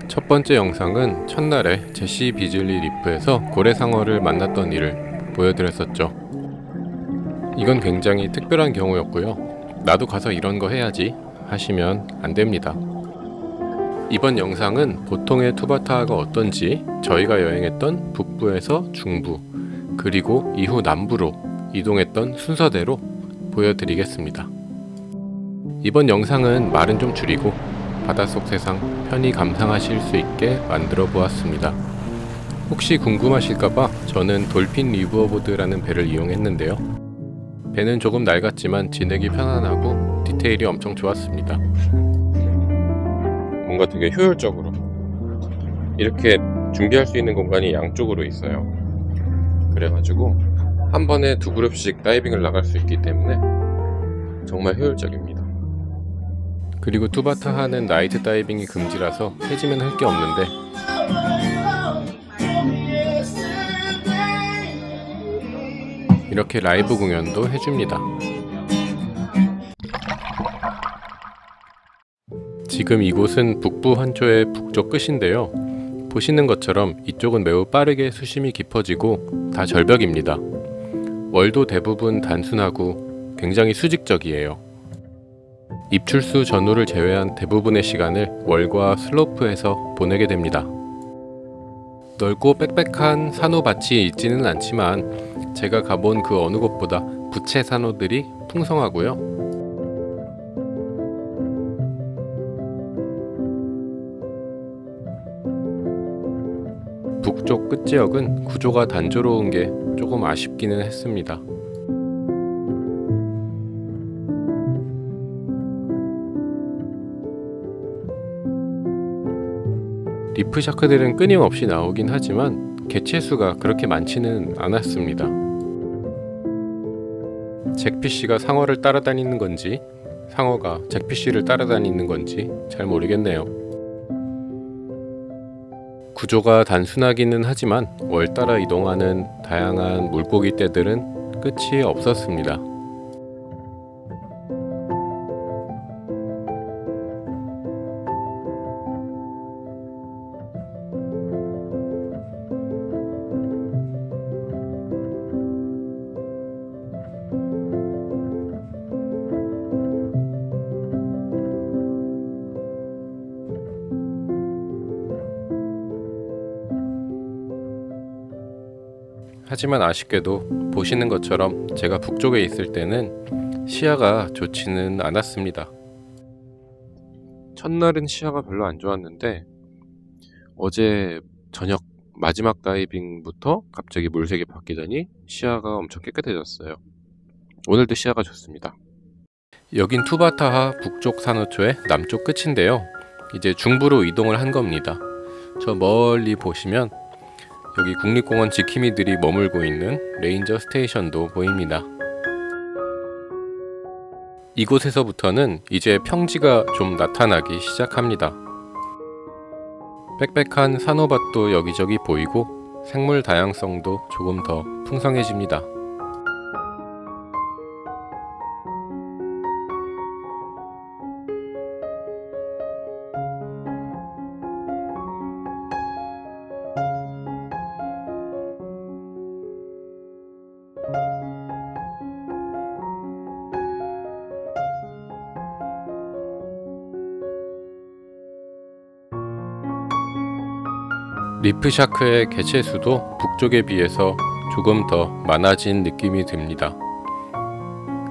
첫 번째 영상은 첫날에 제시 비즐리 리프에서 고래상어를 만났던 일을 보여드렸었죠. 이건 굉장히 특별한 경우였고요. 나도 가서 이런 거 해야지 하시면 안됩니다. 이번 영상은 보통의 투바타가 어떤지 저희가 여행했던 북부에서 중부 그리고 이후 남부로 이동했던 순서대로 보여드리겠습니다. 이번 영상은 말은 좀 줄이고 바닷속 세상 편히 감상하실 수 있게 만들어 보았습니다. 혹시 궁금하실까봐 저는 돌핀 리버보드라는 배를 이용했는데요. 배는 조금 낡았지만 지내기 편안하고 디테일이 엄청 좋았습니다. 뭔가 되게 효율적으로 이렇게 준비할 수 있는 공간이 양쪽으로 있어요. 그래가지고 한 번에 두 그룹씩 다이빙을 나갈 수 있기 때문에 정말 효율적입니다. 그리고 투바타 하는 나이트 다이빙이 금지라서 해지면 할 게 없는데 이렇게 라이브 공연도 해줍니다. 지금 이곳은 북부 한초의 북쪽 끝인데요. 보시는 것처럼 이쪽은 매우 빠르게 수심이 깊어지고 다 절벽입니다. 월도 대부분 단순하고 굉장히 수직적이에요. 입출수 전후를 제외한 대부분의 시간을 월과 슬로프에서 보내게 됩니다. 넓고 빽빽한 산호밭이 있지는 않지만 제가 가본 그 어느 곳보다 부채 산호들이 풍성하고요. 북쪽 끝지역은 구조가 단조로운 게 조금 아쉽기는 했습니다. 리프샤크들은 끊임없이 나오긴 하지만 개체수가 그렇게 많지는 않았습니다. 잭피쉬가 상어를 따라다니는 건지 상어가 잭피쉬를 따라다니는 건지 잘 모르겠네요. 구조가 단순하기는 하지만 월 따라 이동하는 다양한 물고기 떼들은 끝이 없었습니다. 하지만 아쉽게도 보시는 것처럼 제가 북쪽에 있을 때는 시야가 좋지는 않았습니다. 첫날은 시야가 별로 안 좋았는데 어제 저녁 마지막 다이빙부터 갑자기 물색이 바뀌더니 시야가 엄청 깨끗해졌어요. 오늘도 시야가 좋습니다. 여긴 투바타하 북쪽 산호초의 남쪽 끝인데요. 이제 중부로 이동을 한 겁니다. 저 멀리 보시면 여기 국립공원 지킴이들이 머물고 있는 레인저 스테이션도 보입니다. 이곳에서부터는 이제 평지가 좀 나타나기 시작합니다. 빽빽한 산호밭도 여기저기 보이고 생물 다양성도 조금 더 풍성해집니다. 리프샤크의 개체수도 북쪽에 비해서 조금 더 많아진 느낌이 듭니다.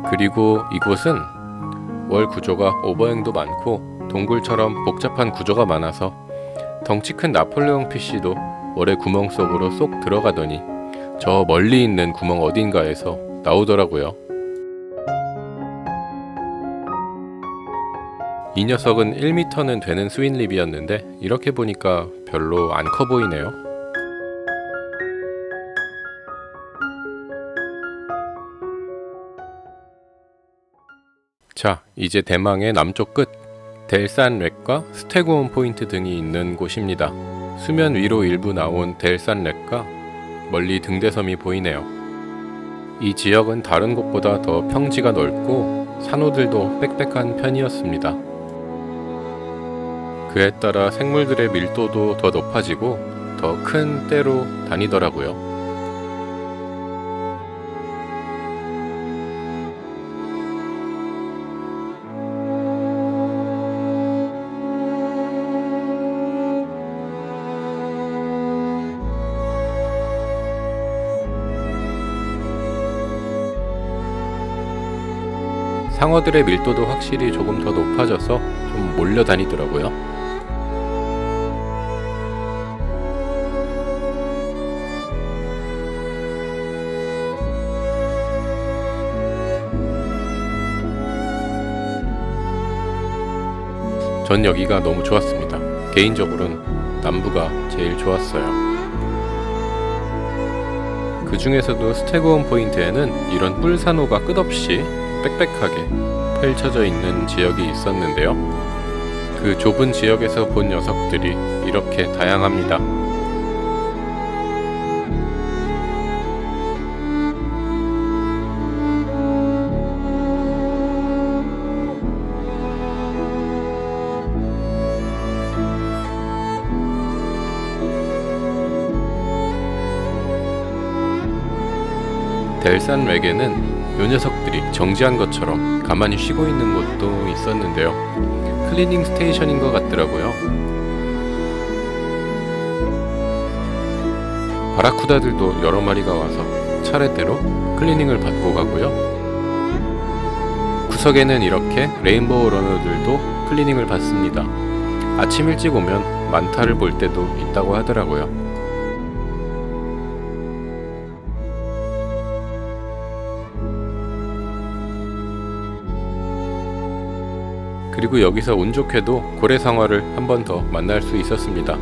그리고 이곳은 월 구조가 오버행도 많고 동굴처럼 복잡한 구조가 많아서 덩치 큰 나폴레옹 피쉬도 월의 구멍 속으로 쏙 들어가더니 저 멀리 있는 구멍 어딘가에서 나오더라고요. 이 녀석은 1m는 되는 스윈립이었는데 이렇게 보니까 별로 안 커 보이네요. 자, 이제 대망의 남쪽 끝 델산렉과 스테고온 포인트 등이 있는 곳입니다. 수면 위로 일부 나온 델산렉과 멀리 등대섬이 보이네요. 이 지역은 다른 곳보다 더 평지가 넓고 산호들도 빽빽한 편이었습니다. 그에 따라 생물들의 밀도도 더 높아지고 더 큰 떼로 다니더라고요. 상어들의 밀도도 확실히 조금 더 높아져서 좀 몰려다니더라고요. 전 여기가 너무 좋았습니다. 개인적으로는 남부가 제일 좋았어요. 그 중에서도 스테고온 포인트에는 이런 뿔산호가 끝없이 빽빽하게 펼쳐져 있는 지역이 있었는데요. 그 좁은 지역에서 본 녀석들이 이렇게 다양합니다. 델산 웩에는 요 녀석들이 정지한 것처럼 가만히 쉬고 있는 곳도 있었는데요. 클리닝 스테이션인 것 같더라고요. 바라쿠다들도 여러 마리가 와서 차례대로 클리닝을 받고 가고요. 구석에는 이렇게 레인보우 러너들도 클리닝을 받습니다. 아침 일찍 오면 만타를 볼 때도 있다고 하더라고요. 그리고 여기서 운 좋게도 고래상어를 한 번 더 만날 수 있었습니다.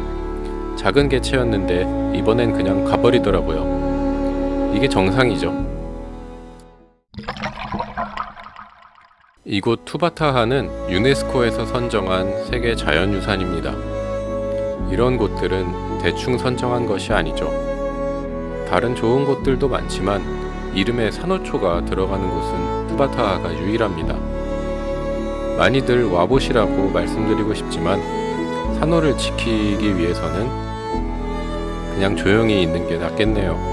작은 개체였는데 이번엔 그냥 가버리더라고요. 이게 정상이죠. 이곳 투바타하는 유네스코에서 선정한 세계 자연유산입니다. 이런 곳들은 대충 선정한 것이 아니죠. 다른 좋은 곳들도 많지만 이름에 산호초가 들어가는 곳은 투바타하가 유일합니다. 많이들 와보시라고 말씀드리고 싶지만 산호를 지키기 위해서는 그냥 조용히 있는 게 낫겠네요.